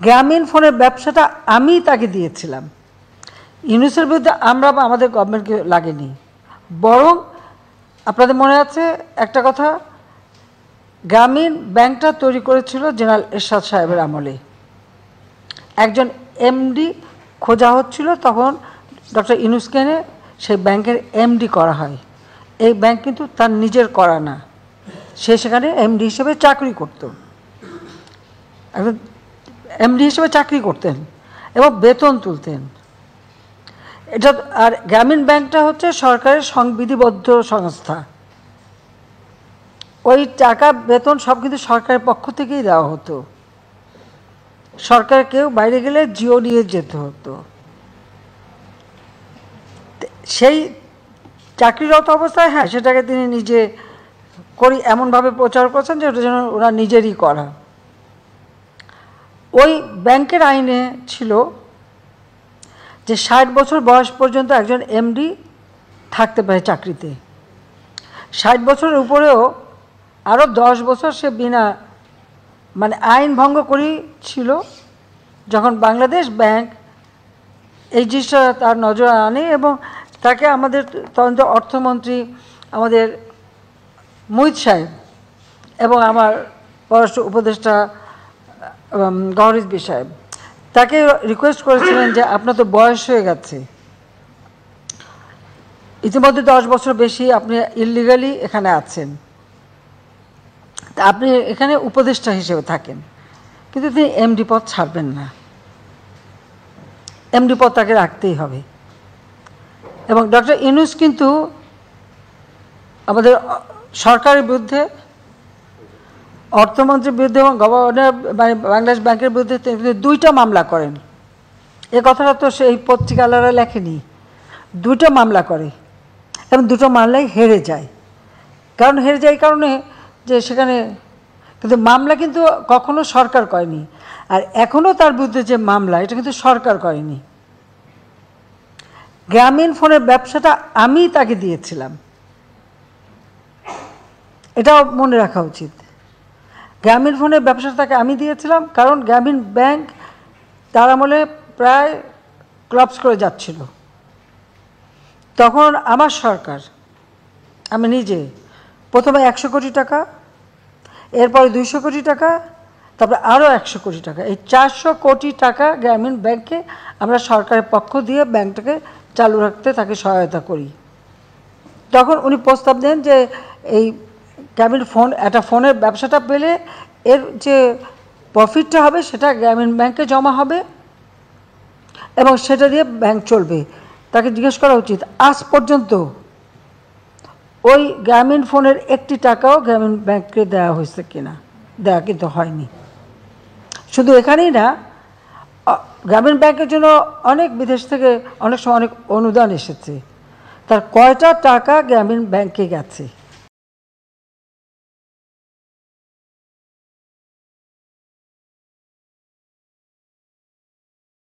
গ্রামীণ ফোনের ব্যবসাটা আমি তাকে দিয়েছিলাম। ইউনূসের বিরুদ্ধে আমরা বা আমাদের গভর্নমেন্টকে লাগেনি, বরং আপনাদের মনে আছে একটা কথা, গ্রামীণ ব্যাংকটা তৈরি করেছিল জেনারেল এরশাদ সাহেবের আমলে। একজন এমডি খোঁজা হচ্ছিল, তখন ডক্টর ইউনূসকে এনে সেই ব্যাংকের এমডি করা হয়। এই ব্যাংক কিন্তু তার নিজের করা না, সে সেখানে এমডি হিসেবে চাকরি করত, একজন এমডি হিসেবে চাকরি করতেন এবং বেতন তুলতেন। এটা আর গ্রামীণ ব্যাংকটা হচ্ছে সরকারের সংবিধিবদ্ধ সংস্থা, ওই টাকা বেতন সব কিন্তু সরকারের পক্ষ থেকেই দেওয়া হতো। সরকার কেউ বাইরে গেলে জিও নিয়ে যেতে হতো। সেই চাকরিরত অবস্থায় হ্যাঁ সেটাকে তিনি নিজে করি এমনভাবে প্রচার করছেন যে ওটা যেন ওরা নিজেরই করা। ওই ব্যাংকের আইনে ছিল যে 60 বছর বয়স পর্যন্ত একজন এমডি থাকতে পারে চাকরিতে, 60 বছরের উপরেও আরও 10 বছর সে বিনা মানে আইন ভঙ্গ করেই ছিল। যখন বাংলাদেশ ব্যাংক এই জিনিসটা তার নজরে আনে এবং তাকে আমাদের তখন অর্থমন্ত্রী আমাদের মুহিত সাহেব এবং আমার পররাষ্ট্র উপদেষ্টা গওহর রিজভী সাহেব তাকে রিকোয়েস্ট করেছিলেন যে আপনার তো বয়স হয়ে গেছে, ইতিমধ্যে 10 বছর বেশি আপনি ইললিগালি এখানে আছেন, তা আপনি এখানে উপদেষ্টা হিসেবে থাকেন, কিন্তু তিনি এমডি পদ ছাড়বেন না, এমডি পদ তাকে রাখতেই হবে। এবং ডক্টর ইউনূস কিন্তু আমাদের সরকারের বিরুদ্ধে, অর্থমন্ত্রীর বিরুদ্ধে এবং গভর্নর মানে বাংলাদেশ ব্যাংকের বিরুদ্ধে তিনি 2টা মামলা করেন। এ কথাটা তো সেই পত্রিকালারা লেখেনি, 2টা মামলা করে এবং 2টো মামলায় হেরে যায়। কারণ হেরে যায় এই কারণে যে সেখানে কিন্তু মামলা কিন্তু কখনো সরকার করেনি, আর এখনও তার বিরুদ্ধে যে মামলা এটা কিন্তু সরকার করেনি। গ্রামীণ ফোনের ব্যবসাটা আমি তাকে দিয়েছিলাম, এটাও মনে রাখা উচিত। গ্রামীণ ফোনের ব্যবসাটা তাকে আমি দিয়েছিলাম কারণ গ্রামীণ ব্যাংক তার আমলে প্রায় ক্লাপস করে যাচ্ছিল। তখন আমার সরকার, আমি নিজে প্রথমে 100 কোটি টাকা, এরপরে 200 কোটি টাকা, তারপরে আরও 100 কোটি টাকা, এই 400 কোটি টাকা গ্রামীণ ব্যাংকে আমরা সরকারের পক্ষ দিয়ে ব্যাংকটাকে চালু রাখতে তাকে সহায়তা করি। তখন উনি প্রস্তাব দেন যে এই গ্রামীণ ফোন একটা ফোনের ব্যবসাটা পেলে এর যে প্রফিটটা হবে সেটা গ্রামীণ ব্যাংকে জমা হবে এবং সেটা দিয়ে ব্যাংক চলবে। তাকে জিজ্ঞেস করা উচিত আজ পর্যন্ত ওই গ্রামীণ ফোনের 1টি টাকাও গ্রামীণ ব্যাংককে দেওয়া হয়েছে কিনা, দেওয়া কিন্তু হয়নি। শুধু এখানেই না, গ্রামীণ ব্যাংকের জন্য অনেক বিদেশ থেকে অনেক সময় অনেক অনুদান এসেছে, তার কয়টা টাকা গ্রামীণ ব্যাংকে গেছে